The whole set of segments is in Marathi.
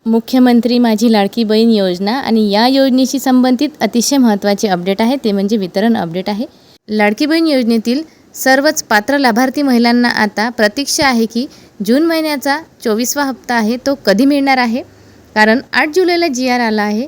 मुख्यमंत्री माझी लाडकी बहीण योजना आणि या योजनेशी संबंधित अतिशय महत्त्वाचे अपडेट आहे ते म्हणजे वितरण अपडेट आहे। लाडकी बहीण योजनेतील सर्वच पात्र लाभार्थी महिलांना आता प्रतीक्षा आहे की जून महिन्याचा 24वा हप्ता आहे तो कधी मिळणार आहे। कारण 8 जुलैला GR आला आहे,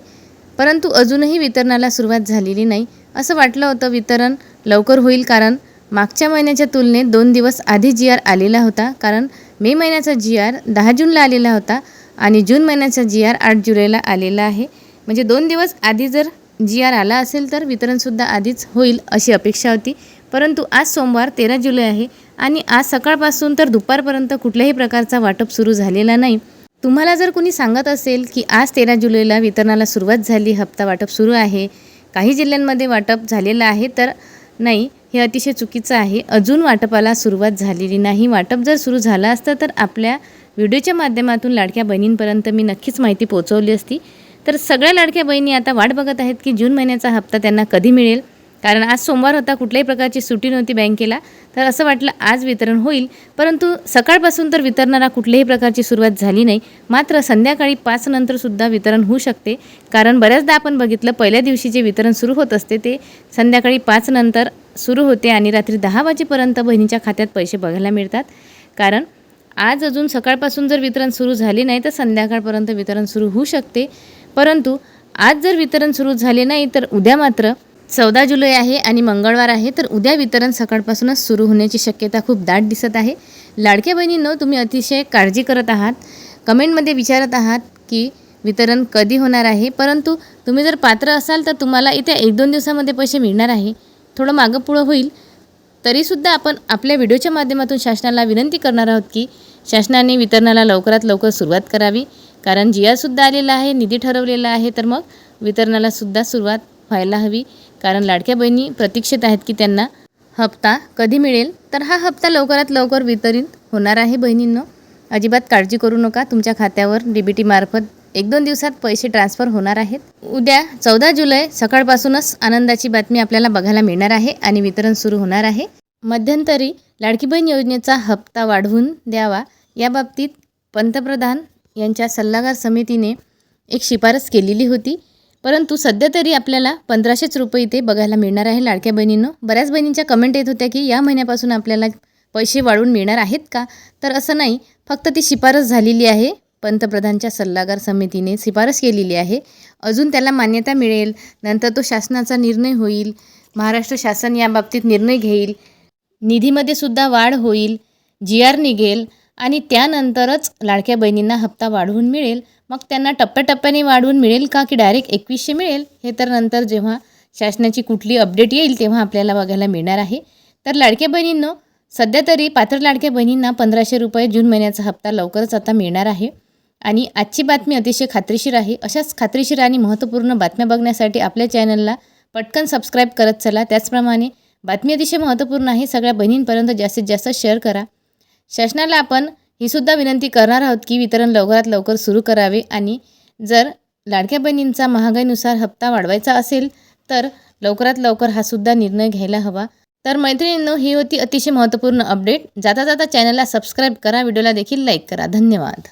परंतु अजूनही वितरणाला सुरुवात झालेली नाही। असं वाटलं होतं वितरण लवकर होईल, कारण मागच्या महिन्याच्या तुलनेत 2 दिवस आधी GR आलेला होता। कारण मे महिन्याचा GR 10 जूनला आलेला होता आणि जून महिन्याचा GR 8 जुलैला आलेला आहे। म्हणजे 2 दिवस आधी जर GR आला असेल तर वितरणसुद्धा आधीच होईल अशी अपेक्षा होती। परंतु आज सोमवार 13 जुलै आहे आणि आज सकाळपासून तर दुपारपर्यंत कुठल्याही प्रकारचा वाटप सुरू झालेला नाही। तुम्हाला जर कोणी सांगत असेल की आज 13 जुलैला वितरणाला सुरुवात झाली, हप्ता वाटप सुरू आहे, काही जिल्ह्यांमध्ये वाटप झालेलं आहे, तर नाही, हे अतिशय चुकीचं आहे। अजून वाटपाला सुरुवात झालेली नाही। वाटप जर सुरू झालं असतं तर आपल्या व्हिडिओच्या माध्यमातून लाडक्या बहिणींपर्यंत मी नक्कीच माहिती पोहोचवली असती। तर सगळ्या लाडक्या बहिणी आता वाट बघत आहेत की जून महिन्याचा हप्ता त्यांना कधी मिळेल। कारण आज सोमवार होता, कुठल्याही प्रकारची सुट्टी नव्हती बँकेला, तर असं वाटलं आज वितरण होईल, परंतु सकाळपासून तर वितरणाला कुठल्याही प्रकारची सुरुवात झाली नाही। मात्र संध्याकाळी 5 नंतरसुद्धा वितरण होऊ शकते, कारण बऱ्याचदा आपण बघितलं पहिल्या दिवशी जे वितरण सुरू होत असते ते संध्याकाळी 5 नंतर सुरू होते आणि रात्री 10 वाजेपर्यंत बहिणीच्या खात्यात पैसे बघायला मिळतात। कारण आज अजून सकाळपासून जर वितरण सुरू झाले नाही तर संध्याकाळपर्यंत वितरण सुरू होऊ शकते। परंतु आज जर वितरण सुरू झाले नाही तर उद्या मात्र 14 जुलै आहे आणि मंगळवार आहे, तर उद्या वितरण सकाळपासूनच सुरू होण्याची शक्यता खूप दाट दिसत आहे। लाडक्या बहिणींनो, तुम्ही अतिशय काळजी करत आहात, कमेंटमध्ये विचारत आहात की वितरण कधी होणार आहे, परंतु तुम्ही जर पात्र असाल तर तुम्हाला इथे 1-2 दिवसामध्ये पैसे मिळणार आहे। थोडं मागं पुढं होईल, तरीसुद्धा आपण आपल्या व्हिडिओच्या माध्यमातून शासनाला विनंती करणार आहोत की शासनाने वितरणाला लवकरात लवकर सुरुवात करावी। कारण GRसुद्धा आलेला आहे, निधी ठरवलेला आहे, तर मग वितरणाला सुद्धा सुरुवात व्हायला हवी। कारण लाडक्या बहिणी प्रतीक्षित आहेत की त्यांना हप्ता कधी मिळेल, तर हा हप्ता लवकरात लवकर वितरित होणार आहे। बहिणींनो, अजिबात काळजी करू नका, तुमच्या खात्यावर DBT मार्फत 1-2 दिवसात पैसे ट्रान्सफर होणार आहेत। उद्या 14 जुलै सकाळपासूनच आनंदाची बातमी आपल्याला बघायला मिळणार आहे आणि वितरण सुरू होणार आहे। मध्यंतरी लाडकी बहीण योजनेचा हप्ता वाढवून द्यावा याबाबतीत पंतप्रधान यांच्या सल्लागार समितीने एक शिफारस केलेली होती, परंतु सध्या तरी आपल्याला 1500 रुपये इथे बघायला मिळणार आहे। लाडक्या बहिणींनो, बऱ्याच बहिणींच्या कमेंट येत होत्या की या महिन्यापासून आपल्याला पैसे वाढवून मिळणार आहेत का, तर असं नाही, फक्त ती शिफारस झालेली आहे। पंतप्रधानच्या सल्लागार समितीने शिफारस केलेली आहे, अजून त्याला मान्यता मिळेल, नंतर तो शासनाचा निर्णय होईल, महाराष्ट्र शासन याबाबतीत निर्णय घेईल, निधीमध्ये सुद्धा वाढ होईल, GR निघेल आणि त्यानंतरच लाडक्या बहिणींना हप्ता वाढवून मिळेल। मग त्यांना टप्प्याटप्प्याने वाढवून मिळेल का की डायरेक्ट 2100 मिळेल, हे तर नंतर जेव्हा शासनाची कुठली अपडेट येईल तेव्हा आपल्याला बघायला मिळणार आहे। तर लाडक्या बहिणींनो, सध्या तरी पात्र लाडक्या बहिणींना 1500 रुपये जून महिन्याचा हप्ता लवकरच आता मिळणार आहे। आणि आजची बातमी अतिशय खात्रीशीर आहे। अशाच खात्रीशीर आणि महत्त्वपूर्ण बातम्या बघण्यासाठी आपल्या चॅनलला पटकन सबस्क्राईब करत चला। त्याचप्रमाणे बातमी अतिशय महत्त्वपूर्ण आहे, सगळ्या बहिणींपर्यंत जास्तीत जास्त शेअर करा। शासनाला आपण ही सुद्धा विनंती करणार आहोत की वितरण लवकरात लवकर सुरू करावे आणि जर लाडक्या बहिणींचा महागाईनुसार हप्ता वाढवायचा असेल तर लवकरात लवकर हा सुद्धा निर्णय घ्यायला हवा। तर मैत्रिणींनो, ही होती अतिशय महत्त्वपूर्ण अपडेट। जाता जाता चॅनलला सबस्क्राईब करा, व्हिडिओला देखील लाईक करा। धन्यवाद।